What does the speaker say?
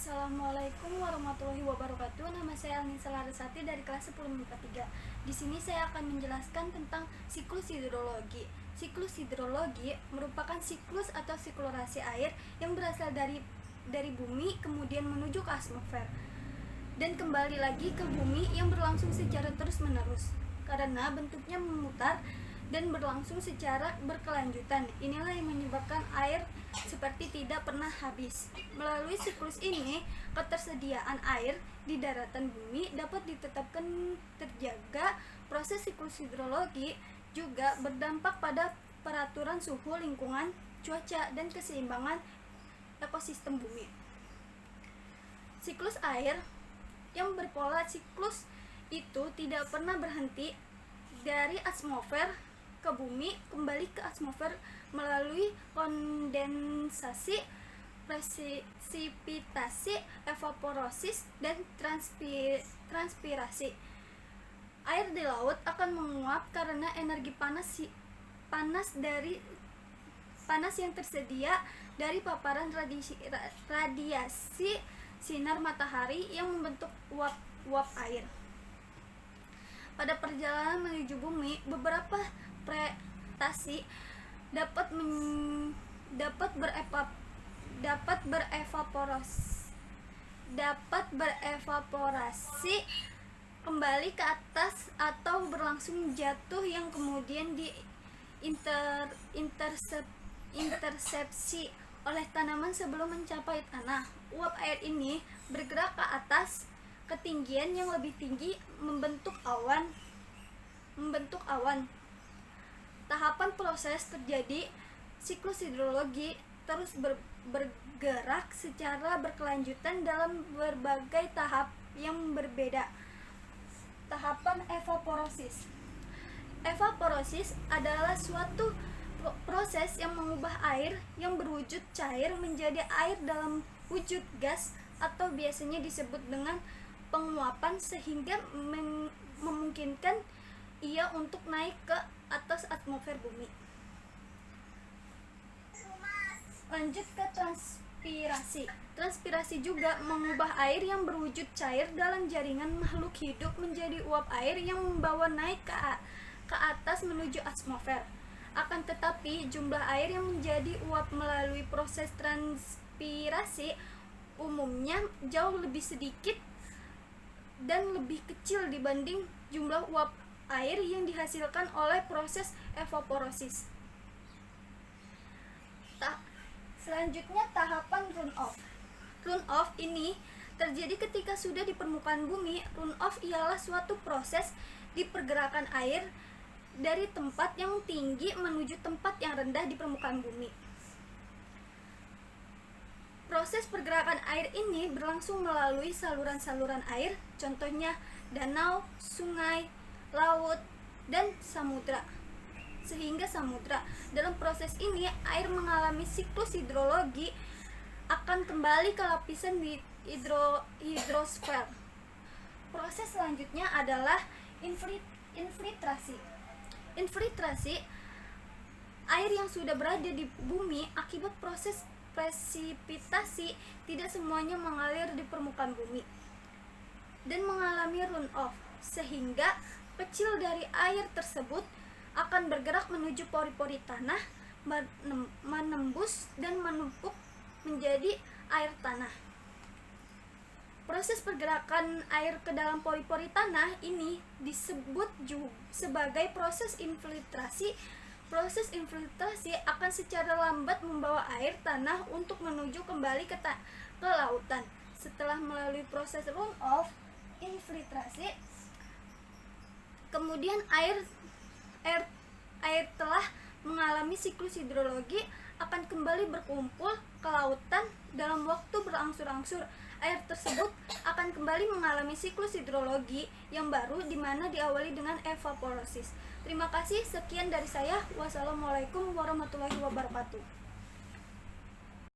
Assalamualaikum warahmatullahi wabarakatuh. Nama saya Alnisa Larasati dari kelas 10 MIPA 3. Di sini saya akan menjelaskan tentang siklus hidrologi. Siklus hidrologi merupakan siklus atau sirkulasi air yang berasal dari bumi kemudian menuju ke atmosfer dan kembali lagi ke bumi yang berlangsung secara terus-menerus. Karena bentuknya memutar dan berlangsung secara berkelanjutan, inilah yang menyebabkan air seperti tidak pernah habis. Melalui siklus ini, ketersediaan air di daratan bumi dapat ditetapkan terjaga. Proses siklus hidrologi juga berdampak pada peraturan suhu lingkungan, cuaca, dan keseimbangan ekosistem bumi. Siklus air yang berpola siklus itu tidak pernah berhenti dari atmosfer ke bumi, kembali ke atmosfer melalui kondensasi, presipitasi, evaporasi, dan transpirasi. Air di laut akan menguap karena energi panas yang tersedia dari paparan radiasi sinar matahari yang membentuk uap air. Pada perjalanan menuju bumi, beberapa pretasi dapat berevaporasi kembali ke atas atau berlangsung jatuh yang kemudian intersepsi oleh tanaman sebelum mencapai tanah. Uap air ini bergerak ke atas ketinggian yang lebih tinggi membentuk awan. Tahapan proses terjadi siklus hidrologi terus bergerak secara berkelanjutan dalam berbagai tahap yang berbeda. Tahapan evaporasi. Evaporasi adalah suatu proses yang mengubah air yang berwujud cair menjadi air dalam wujud gas atau biasanya disebut dengan penguapan, sehingga memungkinkan ia untuk naik ke atas atmosfer bumi. Lanjut ke transpirasi. Transpirasi juga mengubah air yang berwujud cair dalam jaringan makhluk hidup menjadi uap air yang membawa naik ke atas menuju atmosfer. Akan tetapi jumlah air yang menjadi uap melalui proses transpirasi umumnya jauh lebih sedikit dan lebih kecil dibanding jumlah uap air yang dihasilkan oleh proses evaporasi. Selanjutnya tahapan runoff. Runoff ini terjadi ketika sudah di permukaan bumi. Runoff ialah suatu proses di pergerakan air dari tempat yang tinggi menuju tempat yang rendah di permukaan bumi. Proses pergerakan air ini berlangsung melalui saluran-saluran air, contohnya danau, sungai, laut, dan samudra. Sehingga samudra. Dalam proses ini, air mengalami siklus hidrologi akan kembali ke lapisan hidrosfer. Proses selanjutnya adalah infiltrasi. Infiltrasi air yang sudah berada di bumi akibat proses presipitasi tidak semuanya mengalir di permukaan bumi dan mengalami runoff, sehingga kecil dari air tersebut akan bergerak menuju pori-pori tanah, menembus dan menumpuk menjadi air tanah. Proses pergerakan air ke dalam pori-pori tanah ini disebut juga sebagai proses infiltrasi. Proses infiltrasi akan secara lambat membawa air tanah untuk menuju kembali ke lautan. Setelah melalui proses runoff, infiltrasi, kemudian air telah mengalami siklus hidrologi akan kembali berkumpul ke lautan dalam waktu berangsur-angsur. Air tersebut akan kembali mengalami siklus hidrologi yang baru, di mana diawali dengan evaporasi. Terima kasih, sekian dari saya. Wassalamualaikum warahmatullahi wabarakatuh.